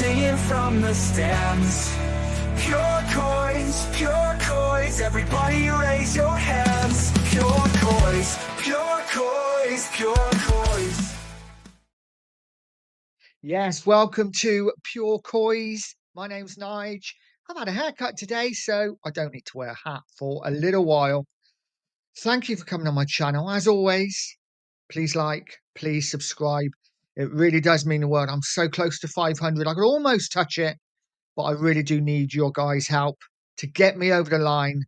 singing from the stands. Pure coins, everybody raise your hands. Pure coins, pure coins, pure coins. Yes, welcome to Pure Coys. My name's Nige. I've had a haircut today, so I don't need to wear a hat for a little while. Thank you for coming on my channel. As always, please like, please subscribe. It really does mean the world. I'm so close to 500. I could almost touch it, but I really do need your guys' help to get me over the line.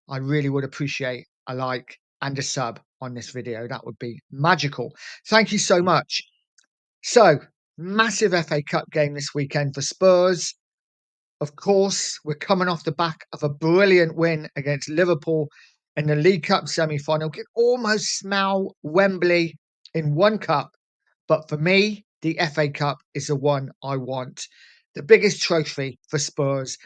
I really would appreciate a like and a sub on this video. That would be magical. Thank you so much. So, massive FA Cup game this weekend for Spurs. Of course, we're coming off the back of a brilliant win against Liverpool in the League Cup semi-final. Can almost smell Wembley in one cup. But for me, the FA Cup is the one I want. The biggest trophy for Spurs.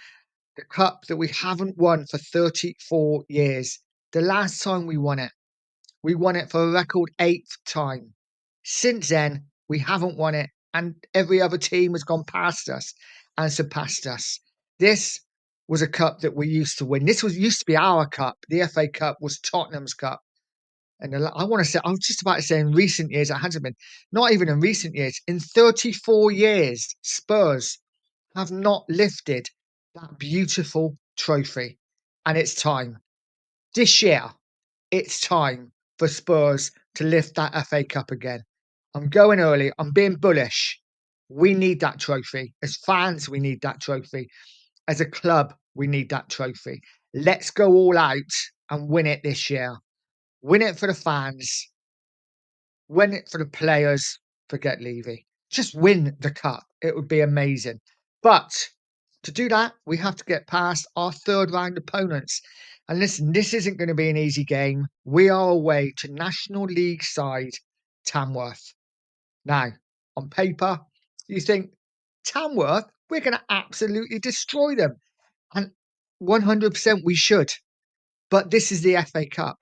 The cup that we haven't won for 34 years. The last time we won it for a record 8th time. Since then, we haven't won it, and every other team has gone past us and surpassed us. This was a cup that we used to win. This used to be our cup. The FA Cup was Tottenham's cup. And I want to say, I was just about to say in recent years, it hasn't been. Not even in recent years. In 34 years, Spurs have not lifted that beautiful trophy. And it's time. This year, it's time for Spurs to lift that FA Cup again. I'm going early. I'm being bullish. We need that trophy. As fans, we need that trophy. As a club, we need that trophy. Let's go all out and win it this year. Win it for the fans. Win it for the players. Forget Levy. Just win the cup. It would be amazing. But to do that, we have to get past our third round opponents. And listen, this isn't going to be an easy game. We are away to National League side Tamworth. Now, on paper, you think Tamworth, we're going to absolutely destroy them. And 100% we should. But this is the FA Cup.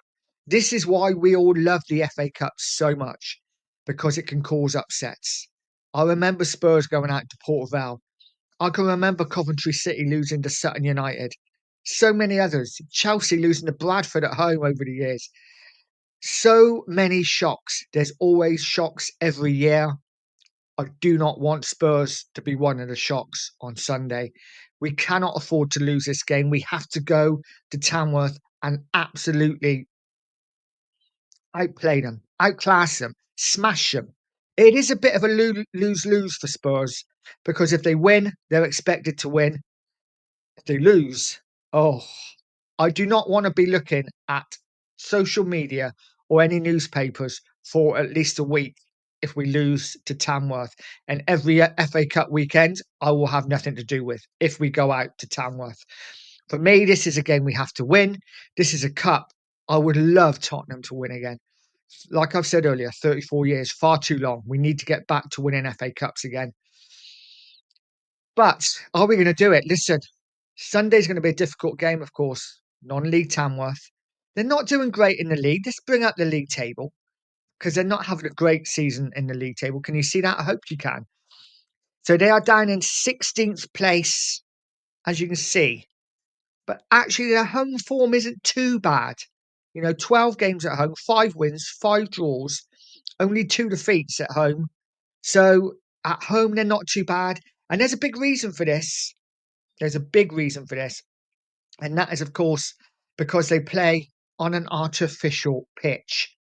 This is why we all love the FA Cup so much, because it can cause upsets. I remember Spurs going out to Port Vale. I can remember Coventry City losing to Sutton United. So many others. Chelsea losing to Bradford at home over the years. So many shocks. There's always shocks every year. I do not want Spurs to be one of the shocks on Sunday. We cannot afford to lose this game. We have to go to Tamworth and absolutely outplay them, outclass them, smash them. It is a bit of a lose-lose for Spurs because if they win, they're expected to win. If they lose, I do not want to be looking at social media or any newspapers for at least a week if we lose to Tamworth. And every FA Cup weekend, I will have nothing to do with if we go out to Tamworth. For me, this is a game we have to win. This is a cup I would love Tottenham to win again. Like I've said earlier, 34 years, far too long. We need to get back to winning FA Cups again. But are we going to do it? Listen, Sunday's going to be a difficult game, of course. Non-league Tamworth. They're not doing great in the league. Let's bring up the league table because they're not having a great season in the league table. Can you see that? I hope you can. So they are down in 16th place, as you can see. But actually, their home form isn't too bad. 12 games at home, 5 wins, 5 draws, only 2 defeats at home. So at home, they're not too bad. And there's a big reason for this. There's a big reason for this. And that is, of course, because they play on an artificial pitch.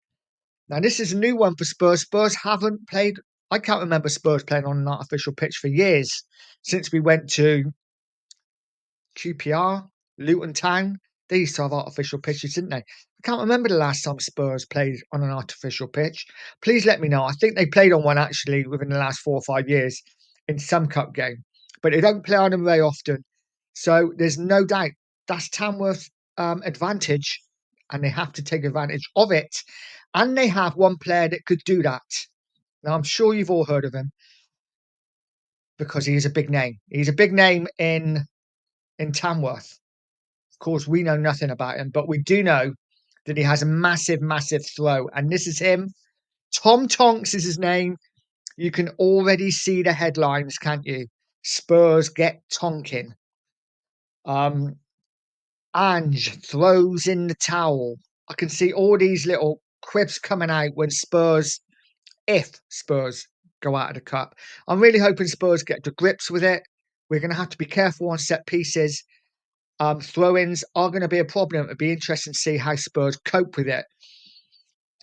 Now, this is a new one for Spurs. Spurs haven't played. I can't remember Spurs playing on an artificial pitch for years since we went to QPR, Luton Town. They used to have artificial pitches, didn't they? I can't remember the last time Spurs played on an artificial pitch. Please let me know. I think they played on one actually within the last 4 or 5 years in some cup game, but they don't play on them very often. So there's no doubt that's Tamworth's advantage, and they have to take advantage of it. And they have one player that could do that. Now, I'm sure you've all heard of him because he is a big name. He's a big name in Tamworth. Of course, we know nothing about him, but we do know that he has a massive, massive throw. And this is him. Tom Tonks is his name. You can already see the headlines, can't you? Spurs get Tonkin. Ange throws in the towel. I can see all these little quibs coming out when if Spurs go out of the cup. I'm really hoping Spurs get to grips with it. We're going to have to be careful on set pieces. Throw-ins are going to be a problem. It'll be interesting to see how Spurs cope with it.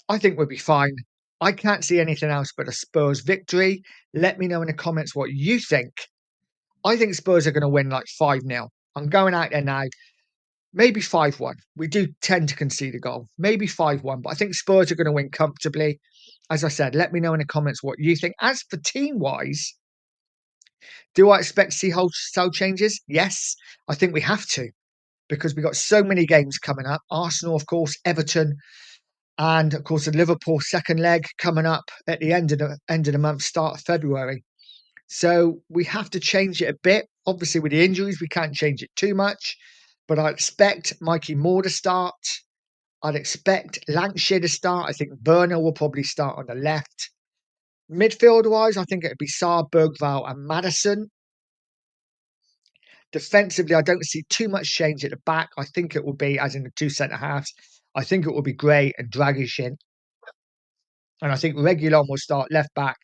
I think we'll be fine. I can't see anything else but a Spurs victory. Let me know in the comments what you think. I think Spurs are going to win like 5-0. I'm going out there now. Maybe 5-1. We do tend to concede a goal. Maybe 5-1, but I think Spurs are going to win comfortably. As I said, let me know in the comments what you think. As for team-wise, do I expect to see wholesale changes? Yes, I think we have to, because we've got so many games coming up. Arsenal, of course, Everton, and of course the Liverpool second leg coming up at the end of the month, start of February. So we have to change it a bit. Obviously, with the injuries, we can't change it too much. But I expect Mikey Moore to start. I'd expect Lancashire to start. I think Werner will probably start on the left. Midfield-wise, I think it would be Sarr, Bergvall and Maddison. Defensively, I don't see too much change at the back. I think it will be, as in the two centre-halves, I think it will be Gray and Dragishin. And I think Reguilon will start left back.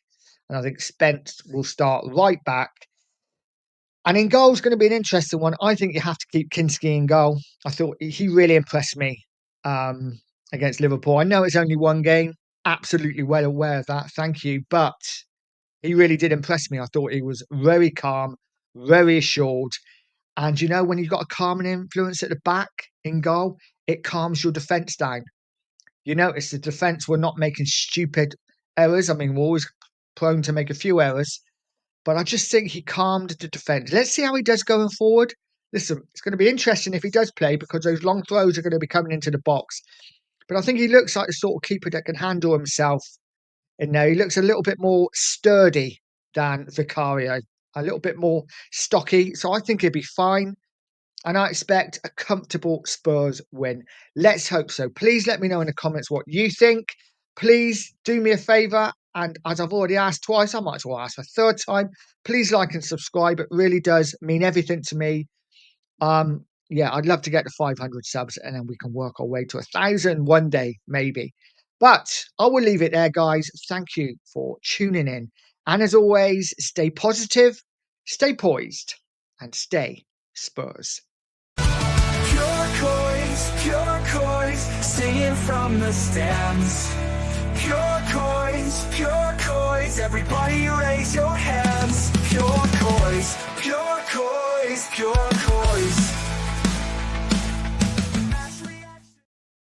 And I think Spence will start right back. And in goal is going to be an interesting one. I think you have to keep Kinski in goal. I thought he really impressed me against Liverpool. I know it's only one game. Absolutely well aware of that. Thank you. But he really did impress me. I thought he was very calm, very assured. And you know, when you've got a calming influence at the back in goal, it calms your defence down. You notice the defence were not making stupid errors. I mean, we're always prone to make a few errors. But I just think he calmed the defence. Let's see how he does going forward. Listen, it's going to be interesting if he does play, because those long throws are going to be coming into the box. But I think he looks like the sort of keeper that can handle himself in there. He looks a little bit more sturdy than Vicario, a little bit more stocky. So I think he'll be fine. And I expect a comfortable Spurs win. Let's hope so. Please let me know in the comments what you think. Please do me a favour. And as I've already asked twice, I might as well ask a third time. Please like and subscribe. It really does mean everything to me. Yeah, I'd love to get to 500 subs, and then we can work our way to 1,000 one day, maybe. But I will leave it there, guys. Thank you for tuning in. And as always, stay positive, stay poised, and stay Spurs. Pure coins, singing from the stands. Pure coins, everybody raise your hands. Pure coins, pure coins, pure coins.